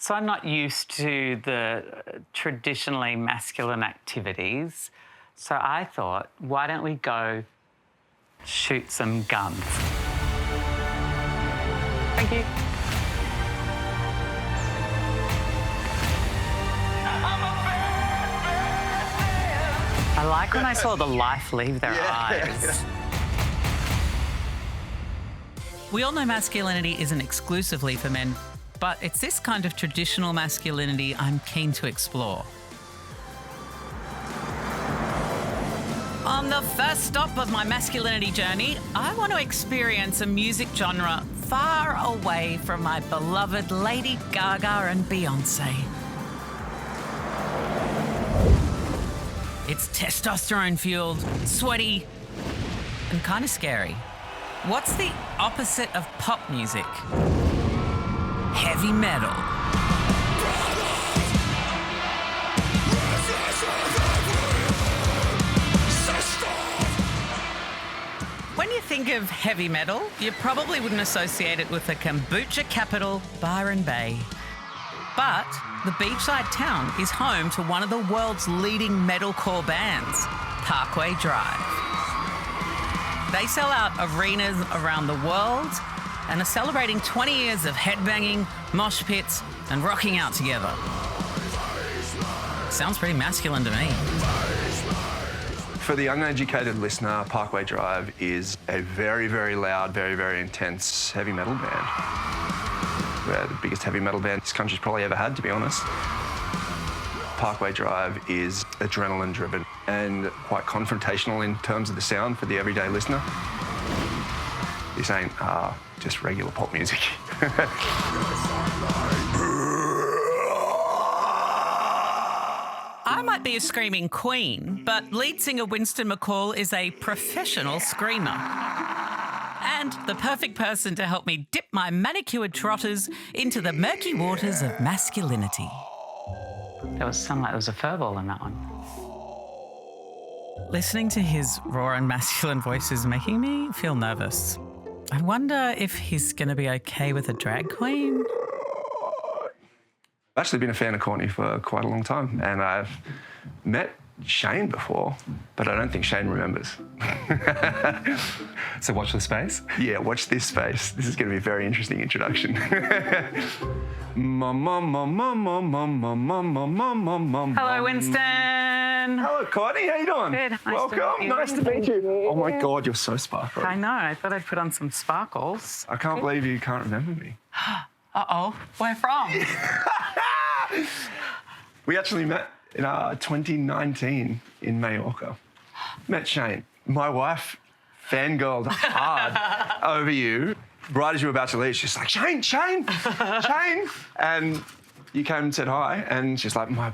So I'm not used to the traditionally masculine activities. So I thought, why don't we go shoot some guns? Thank you. I like when I saw the life leave their eyes. We all know masculinity isn't exclusively for men, but it's this kind of traditional masculinity I'm keen to explore. On the first stop of my masculinity journey, I want to experience a music genre far away from my beloved Lady Gaga and Beyonce. It's testosterone-fueled, sweaty, and kind of scary. What's the opposite of pop music? Heavy metal. When you think of heavy metal, you probably wouldn't associate it with the kombucha capital, Byron Bay. But the beachside town is home to one of the world's leading metalcore bands, Parkway Drive. They sell out arenas around the world and are celebrating 20 years of headbanging, mosh pits, and rocking out together. Sounds pretty masculine to me. For the uneducated listener, Parkway Drive is a very, very loud, very, very intense heavy metal band. We're the biggest heavy metal band this country's probably ever had, to be honest. Parkway Drive is adrenaline-driven and quite confrontational in terms of the sound for the everyday listener. This ain't just regular pop music. I might be a screaming queen, but lead singer Winston McCall is a professional screamer. And the perfect person to help me dip my manicured trotters into the murky waters of masculinity. There sounded like there was a furball in that one. Listening to his raw and masculine voice is making me feel nervous. I wonder if he's going to be okay with a drag queen. I've actually been a fan of Courtney for quite a long time, and I've met Shane before, but I don't think Shane remembers. So watch this space? Yeah, watch this space. This is going to be a very interesting introduction. Hello, Winston. Hello, Courtney. How you doing? Good. Nice Welcome. to meet you. Nice to meet you. Oh my God, you're so sparkly. I know. I thought I'd put on some sparkles. I can't believe you can't remember me. Uh-oh. Where from? We actually met in 2019 in Mallorca. Met Shane. My wife fangirled hard over you. Right as you were about to leave, she's like, Shane, Shane. And you came and said hi, and she's like, my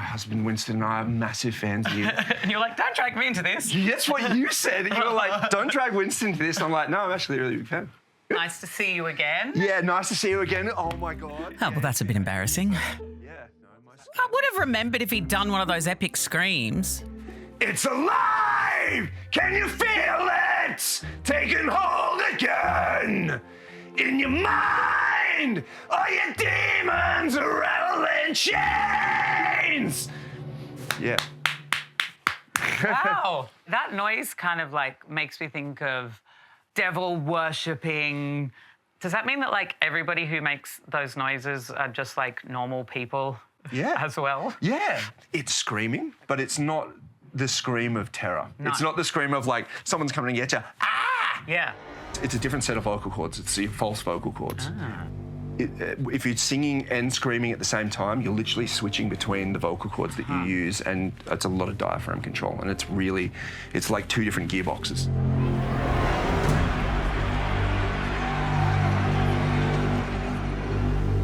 husband Winston and I are massive fans of you. And you're like, don't drag me into this. That's what you said. You were like, don't drag Winston into this. And I'm like, no, I'm actually a really big fan. Nice to see you again. Yeah, nice to see you again. Oh, my God. Oh, well, that's a bit embarrassing. I would have remembered if he'd done one of those epic screams. It's alive! Can you feel it? Taking hold again! In your mind, are your demons rattling chains? Yeah. Wow. That noise kind of like makes me think of devil worshipping. Does that mean that like everybody who makes those noises are just like normal people? Yeah. As well? Yeah. It's screaming, but it's not the scream of terror. No. It's not the scream of like someone's coming to get you. Ah! Yeah. It's a different set of vocal cords. It's the false vocal cords. Ah. If you're singing and screaming at the same time, you're literally switching between the vocal cords that you use, and it's a lot of diaphragm control, and it's like two different gearboxes.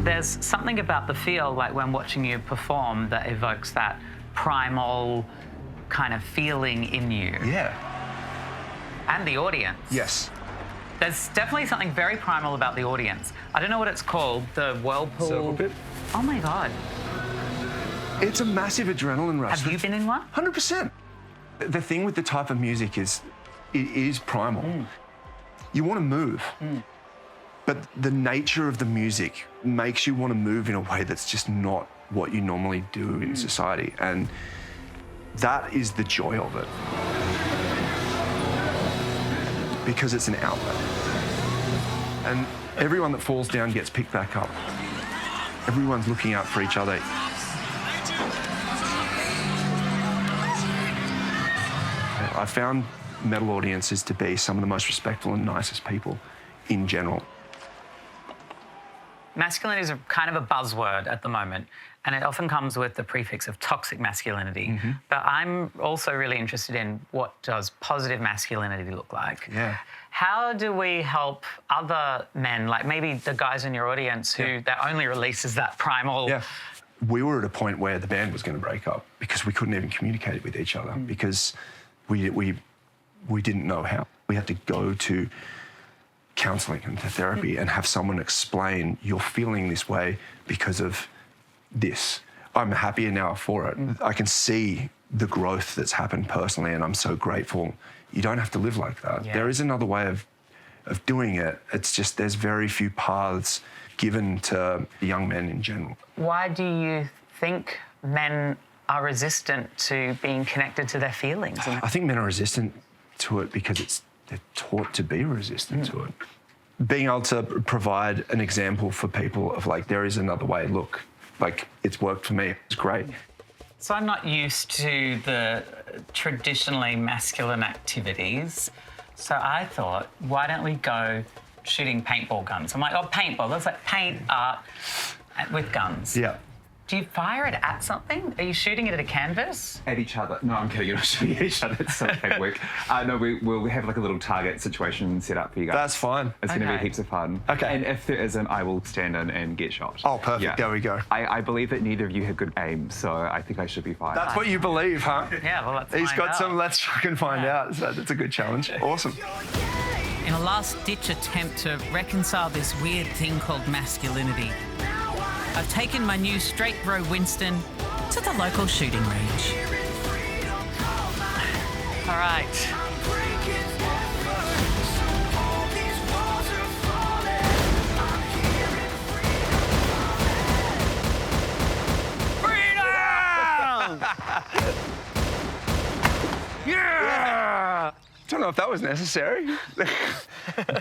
There's something about the feel, like when watching you perform, that evokes that primal kind of feeling in you. Yeah. And the audience. Yes. There's definitely something very primal about the audience. I don't know what it's called, the whirlpool. Circle pit. Oh my God. It's a massive adrenaline rush. Have you been in one? 100%. The thing with the type of music is, it is primal. You want to move. But the nature of the music makes you want to move in a way that's just not what you normally do in society. And that is the joy of it. Because it's an outlet. And everyone that falls down gets picked back up. Everyone's looking out for each other. I found metal audiences to be some of the most respectful and nicest people in general. Masculinity is kind of a buzzword at the moment, and it often comes with the prefix of toxic masculinity. But I'm also really interested in what does positive masculinity look like? Yeah. How do we help other men, like maybe the guys in your audience who their only release is that primal... Yeah. We were at a point where the band was going to break up because we couldn't even communicate with each other because we didn't know how. We had to go to counselling and to therapy and have someone explain, you're feeling this way because of this. I'm happier now for it. I can see the growth that's happened personally, and I'm so grateful. You don't have to live like that. Yeah. There is another way of doing it. It's just there's very few paths given to young men in general. Why do you think men are resistant to being connected to their feelings? I think men are resistant to it because they're taught to be resistant to it. Being able to provide an example for people of like, there is another way, look, like it's worked for me, it's great. So I'm not used to the traditionally masculine activities. So I thought, why don't we go shooting paintball guns? I'm like, oh, paintball, that's like paint art with guns. Yeah. Do you fire it at something? Are you shooting it at a canvas? At each other. No, I'm kidding. You're not shooting at each other. It's so bad work. No, we'll have like a little target situation set up for you guys. That's fine. It's going to be Okay. heaps of fun. Okay. And if there isn't, I will stand in and get shot. Oh, perfect. There we go. I believe that neither of you have good aim, so I think I should be fine. That's what you believe, huh? Yeah, well, let's He's find got out. some, let's fucking find out. So that's a good challenge. Awesome. In a last-ditch attempt to reconcile this weird thing called masculinity, I've taken my new straight bro Winston to the local shooting range. All right. Yeah! Don't know if that was necessary.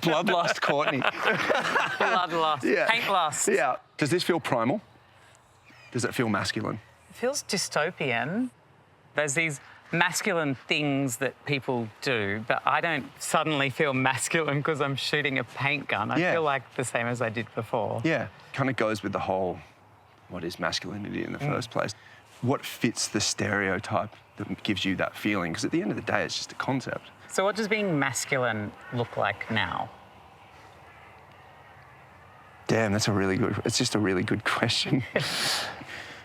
Bloodlust Courtney. Bloodlust. Yeah. Paint lust. Yeah. Does this feel primal? Does it feel masculine? It feels dystopian. There's these masculine things that people do, but I don't suddenly feel masculine because I'm shooting a paint gun. I Yeah. feel like the same as I did before. Yeah. Kind of goes with the whole, what is masculinity in the first place? What fits the stereotype that gives you that feeling? Because at the end of the day, it's just a concept. So what does being masculine look like now? Damn, it's just a really good question.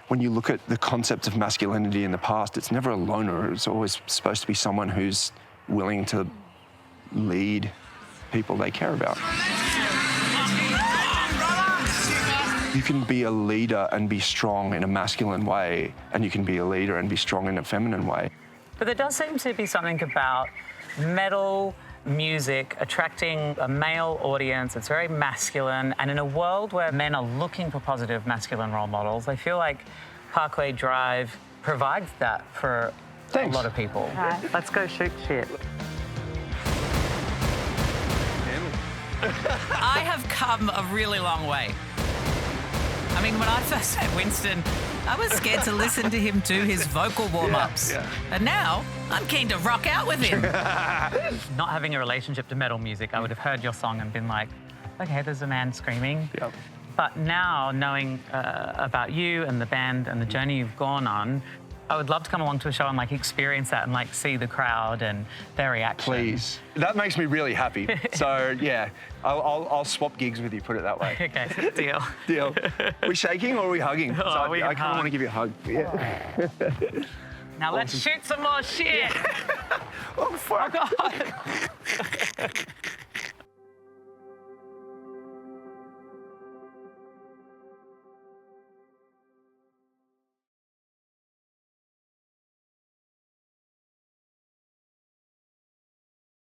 When you look at the concept of masculinity in the past, it's never a loner. It's always supposed to be someone who's willing to lead people they care about. You can be a leader and be strong in a masculine way, and you can be a leader and be strong in a feminine way. But there does seem to be something about metal music attracting a male audience. It's very masculine. And in a world where men are looking for positive masculine role models, I feel like Parkway Drive provides that for Thanks. a lot of people. All right, let's go shoot shit. I have come a really long way. I mean, when I first met Winston, I was scared to listen to him do his vocal warm-ups. Yeah. And now, I'm keen to rock out with him. Not having a relationship to metal music, I would have heard your song and been like, okay, there's a man screaming. Yep. But now, knowing about you and the band and the journey you've gone on, I would love to come along to a show and like experience that and like see the crowd and their reaction. Please. That makes me really happy. So, yeah, I'll swap gigs with you, put it that way. Okay, deal. Deal. We shaking or are we hugging? So Oh, we I can kind of hug. want to give you a hug. Yeah. Now let's shoot some more shit. Oh, fuck. God.